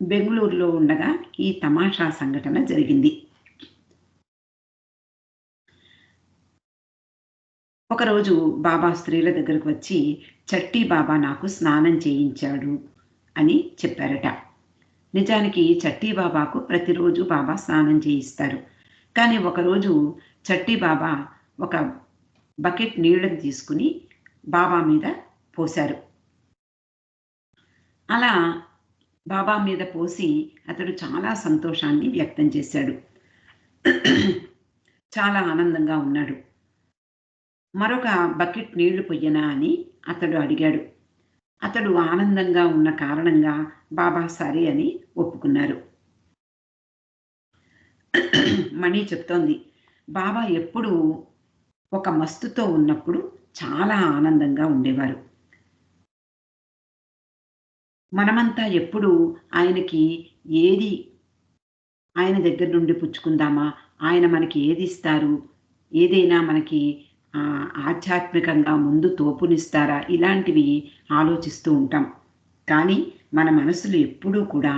బెంగుళూరులో ఉండగా ఈ తమాషా సంఘటన జరిగింది. ఒకరోజు బాబా స్త్రీల దగ్గరకు వచ్చి చట్టి బాబా నాకు స్నానం చేయించాడు అని చెప్పారట. నిజానికి చట్టి బాబాకు ప్రతిరోజు బాబా స్నానం చేయిస్తారు. కానీ ఒకరోజు చట్టి బాబా ఒక బకెట్ నీళ్ళని తీసుకుని బాబా మీద పోశారు. అలా బాబా మీద పోసి అతడు చాలా సంతోషాన్ని వ్యక్తం చేశాడు. చాలా ఆనందంగా ఉన్నాడు. మరొక బకెట్ నీళ్లు పొయ్యనా అని అతడు అడిగాడు. అతడు ఆనందంగా ఉన్న కారణంగా బాబా సరే అని ఒప్పుకున్నారు. మణి చెప్తోంది, బాబా ఎప్పుడూ ఒక మస్తుతో ఉన్నప్పుడు చాలా ఆనందంగా ఉండేవారు. మనమంతా ఎప్పుడూ ఆయనకి ఏది ఆయన దగ్గర నుండి పుచ్చుకుందామా? ఆయన మనకి ఏదిస్తారు? ఏదైనా మనకి ఆధ్యాత్మికంగా ముందు తోపునిస్తారా? ఇలాంటివి ఆలోచిస్తూ ఉంటాం. కానీ మన మనసులో ఎప్పుడూ కూడా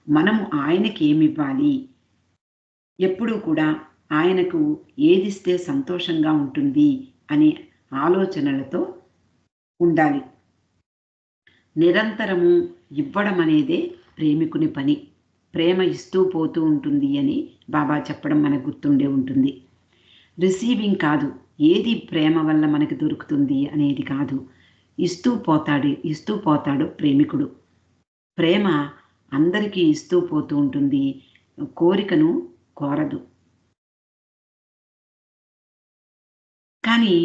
మనము ఆయనకి ఏమివ్వాలి? ఎప్పుడూ కూడా ఆయనకు ఏదిస్తే సంతోషంగా ఉంటుంది అనే ఆలోచనలతో ఉండాలి. నిరంతరము ఇవ్వడం అనేదే ప్రేమికుని పని. ప్రేమ ఇస్తూ పోతూ ఉంటుంది అని బాబా చెప్పడం మనకు గుర్తుండే ఉంటుంది. రిసీవింగ్ కాదు, ఏది ప్రేమ వల్ల మనకి దొరుకుతుంది అనేది కాదు. ఇస్తూ పోతాడు ప్రేమికుడు. ప్రేమ అందరికీ ఇస్తూ పోతూ ఉంటుంది. కోరికను కోరదు. కానీ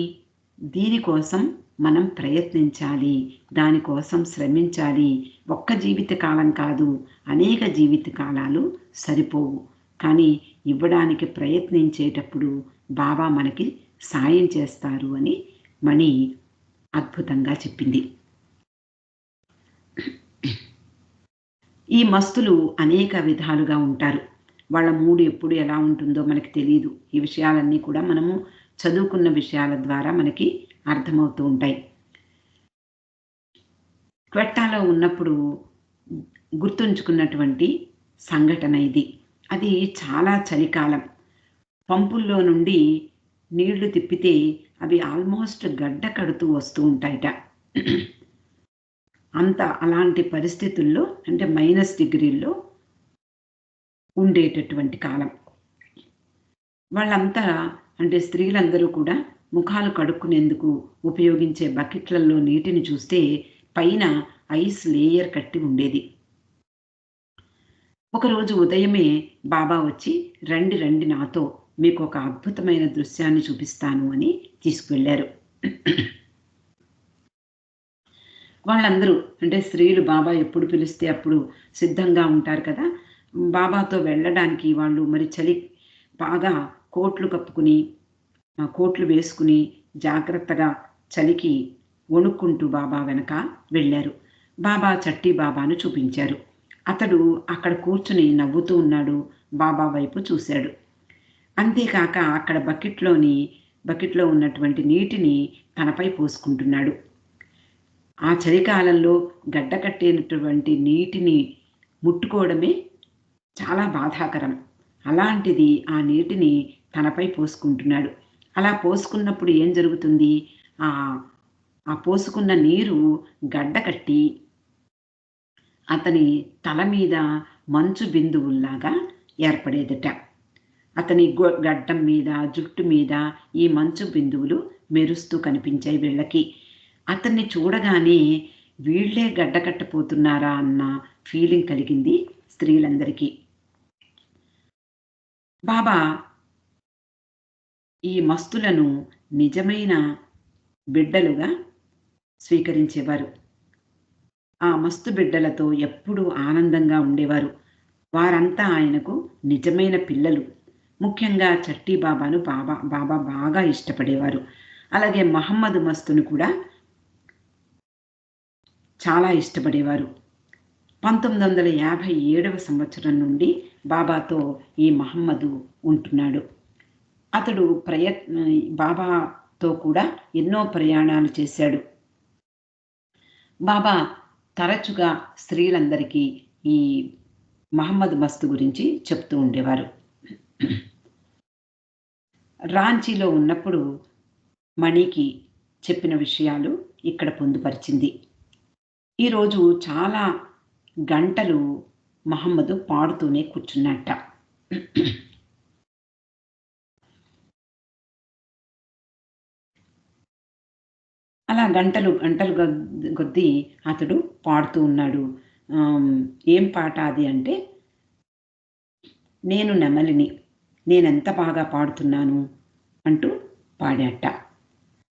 దీనికోసం మనం ప్రయత్నించాలి. దానికోసం శ్రమించాలి. ఒక్క జీవిత కాలం కాదు, అనేక జీవిత కాలాలు సరిపోవు. కానీ ఇవ్వడానికి ప్రయత్నించేటప్పుడు బాబా మనకి సాయం చేస్తారు అని మణి అద్భుతంగా చెప్పింది. ఈ మస్తులు అనేక విధాలుగా ఉంటారు. వాళ్ళ మూడు ఎప్పుడు ఎలా ఉంటుందో మనకి తెలీదు. ఈ విషయాలన్నీ కూడా మనము చదువుకున్న విషయాల ద్వారా మనకి అర్థమవుతూ ఉంటాయి. క్వెట్టాలో ఉన్నప్పుడు గుర్తుంచుకున్నటువంటి సంఘటన ఇది. అది చాలా చలికాలం. పంపుల్లో నుండి నీళ్లు తిప్పితే అవి ఆల్మోస్ట్ గడ్డ కడుతూ వస్తూ ఉంటాయట. అలాంటి పరిస్థితుల్లో అంటే -డిగ్రీల్లో ఉండేటటువంటి కాలం. వాళ్ళంతా అంటే స్త్రీలందరూ కూడా ముఖాలు కడుక్కునేందుకు ఉపయోగించే బకెట్లలో నీటిని చూస్తే పైన ఐస్ లేయర్ కట్టి ఉండేది. ఒకరోజు ఉదయమే బాబా వచ్చి రండి రండి నాతో మీకు ఒక అద్భుతమైన దృశ్యాన్ని చూపిస్తాను అని తీసుకువెళ్ళారు. వాళ్ళందరూ అంటే స్త్రీలు బాబా ఎప్పుడు పిలిస్తే అప్పుడు సిద్ధంగా ఉంటారు కదా! బాబాతో వెళ్ళడానికి వాళ్ళు మరి చలి బాగా కోట్లు కప్పుకుని, కోట్లు వేసుకుని జాగ్రత్తగా చలికి వణుక్కుంటూ బాబా వెనక వెళ్ళారు. బాబా చట్టి బాబాను చూపించారు. అతడు అక్కడ కూర్చుని నవ్వుతూ ఉన్నాడు. బాబా వైపు చూశాడు. అంతేకాక అక్కడ బకెట్‌లో ఉన్నటువంటి నీటిని తనపై పోసుకుంటున్నాడు. ఆ చలికాలంలో గడ్డకట్టినటువంటి నీటిని ముట్టుకోవడమే చాలా బాధాకరం. అలాంటిది ఆ నీటిని తనపై పోసుకుంటున్నాడు. అలా పోసుకున్నప్పుడు ఏం జరుగుతుంది? ఆ పోసుకున్న నీరు గడ్డకట్టి అతని తల మీద మంచు బిందువుల్లాగా ఏర్పడేదట. అతని గడ్డం మీద, జుట్టు మీద ఈ మంచు బిందువులు మెరుస్తూ కనిపించాయి వీళ్ళకి. అతన్ని చూడగానే వీళ్ళే గడ్డకట్టపోతున్నారా అన్న ఫీలింగ్ కలిగింది స్త్రీలందరికీ. బాబా ఈ మస్తులను నిజమైన బిడ్డలుగా స్వీకరించేవారు. ఆ మస్తు బిడ్డలతో ఎప్పుడూ ఆనందంగా ఉండేవారు. వారంతా ఆయనకు నిజమైన పిల్లలు. ముఖ్యంగా చట్టి బాబాను బాబా బాగా ఇష్టపడేవారు. అలాగే మహమ్మద్ మస్తును కూడా చాలా ఇష్టపడేవారు. 1957వ సంవత్సరం నుండి బాబాతో ఈ మహమ్మదు ఉంటున్నాడు. అతడు బాబాతో కూడా ఎన్నో ప్రయాణాలు చేశాడు. బాబా తరచుగా స్త్రీలందరికీ ఈ మహమ్మద్ మస్తు గురించి చెప్తూ ఉండేవారు. రాంచీలో ఉన్నప్పుడు మణికి చెప్పిన విషయాలు ఇక్కడ పొందుపరిచింది. ఈరోజు చాలా గంటలు మహమ్మదు పాడుతూనే కూర్చున్నట్ట. అలా గంటలు కొద్దీ అతడు పాడుతూ ఉన్నాడు. ఏం పాట అది అంటే, నేను నెమలిని, నేనెంత బాగా పాడుతున్నాను అంటూ పాడాట.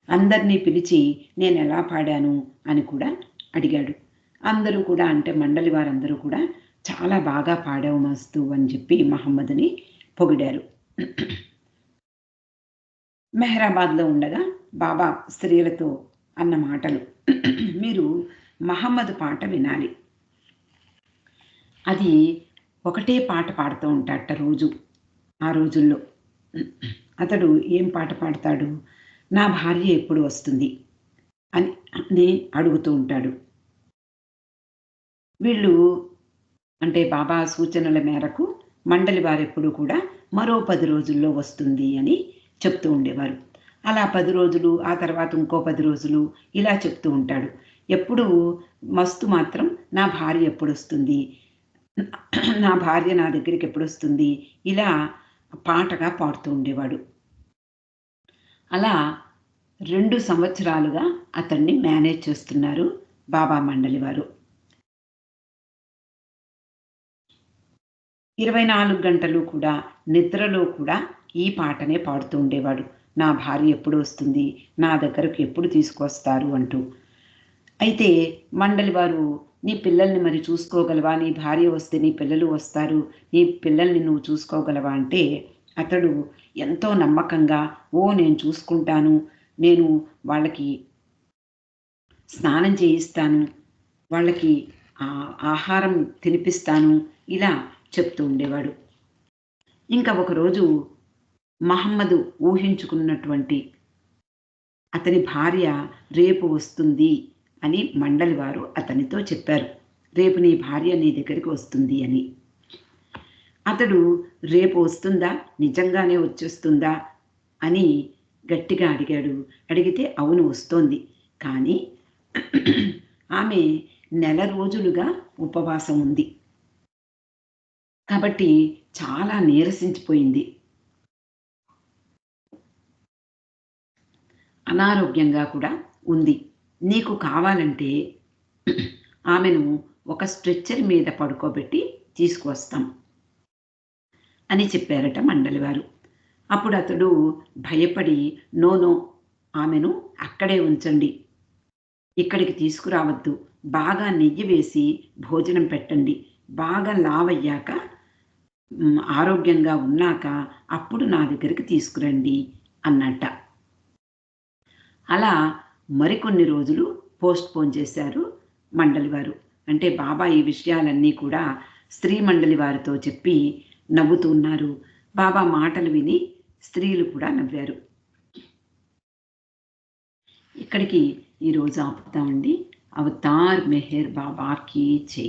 అందరినీ పిలిచి నేనెలా పాడాను అని కూడా అడిగాడు. అందరూ కూడా అంటే మండలి వారందరూ కూడా చాలా బాగా పాడావు మస్తు అని చెప్పి మహమ్మద్‌ని పొగిడారు. మెహరాబాద్‌లో ఉండగా బాబా స్త్రీలతో అన్న మాటలు. మీరు మహమ్మద్ పాట వినాలి. అది ఒకటే పాట పాడుతూ ఉంటాడట రోజు. ఆ రోజుల్లో. అతడు ఏం పాట పాడతాడు? నా భార్య ఎప్పుడు వస్తుంది అని అని అడుగుతూ ఉంటాడు. వీళ్ళు అంటే బాబా సూచనల మేరకు మండలి వారెప్పుడూ కూడా మరో 10 రోజుల్లో వస్తుంది అని చెప్తూ ఉండేవారు. అలా 10 రోజులు, ఆ తర్వాత ఇంకో 10 రోజులు ఇలా చెప్తూ ఉంటాడు. ఎప్పుడూ మస్తు మాత్రం నా భార్య ఎప్పుడొస్తుంది? నా భార్య నా దగ్గరికి ఎప్పుడొస్తుంది? ఇలా పాటగా పాడుతూ ఉండేవాడు. అలా 2 సంవత్సరాలుగా అతన్ని మేనేజ్ చేస్తున్నారు బాబా మండలి వారు. 24 గంటలు కూడా నిద్రలో కూడా ఈ పాటనే పాడుతూ ఉండేవాడు. నా భార్య ఎప్పుడు వస్తుంది? నా దగ్గరకు ఎప్పుడు తీసుకొస్తారు అంటూ. అయితే మండలి వారు నీ పిల్లల్ని మరి చూసుకోగలవా? నీ భార్య వస్తే నీ పిల్లలు వస్తారు. నీ పిల్లల్ని నువ్వు చూసుకోగలవా? అంటే అతడు ఎంతో నమ్మకంగా నేను చూసుకుంటాను. నేను వాళ్ళకి స్నానం చేయిస్తాను. వాళ్ళకి ఆహారం తినిపిస్తాను. ఇలా చెప్తూ ఉండేవాడు. ఇంకా ఒకరోజు మహమ్మదు ఊహించుకున్నటువంటి అతని భార్య రేపు వస్తుంది అని మండలి వారు అతనితో చెప్పారు. రేపు నీ భార్య నీ దగ్గరికి వస్తుంది అని. అతడు రేపు వస్తుందా? నిజంగానే వచ్చేస్తుందా? అని గట్టిగా అడిగాడు. అడిగితే అవును వస్తోంది. కానీ ఆమె నెల రోజులుగా ఉపవాసం ఉంది. కాబట్టి చాలా నీరసించిపోయింది. అనారోగ్యంగా కూడా ఉంది. నీకు కావాలంటే ఆమెను ఒక స్ట్రెచ్చర్ మీద పడుకోబెట్టి తీసుకువస్తాం అని చెప్పారట మండలివారు. అప్పుడు అతడు భయపడి నో ఆమెను అక్కడే ఉంచండి. ఇక్కడికి తీసుకురావద్దు. బాగా నెయ్యి వేసి భోజనం పెట్టండి. బాగా లావయ్యాక ఆరోగ్యంగా ఉన్నాక అప్పుడు నా దగ్గరికి తీసుకురండి అన్నట్ట. అలా మరికొన్ని రోజులు పోస్ట్‌పోన్ చేశారు మండలి వారు. అంటే బాబా ఈ విషయాలన్నీ కూడా స్త్రీ మండలి వారితో చెప్పి నవ్వుతూ ఉన్నారు. బాబా మాటలు విని స్త్రీలు కూడా నవ్వారు. ఇక్కడికి ఈరోజు ఆపుతామండి. అవతార్ మెహర్ బాబా కీ జై.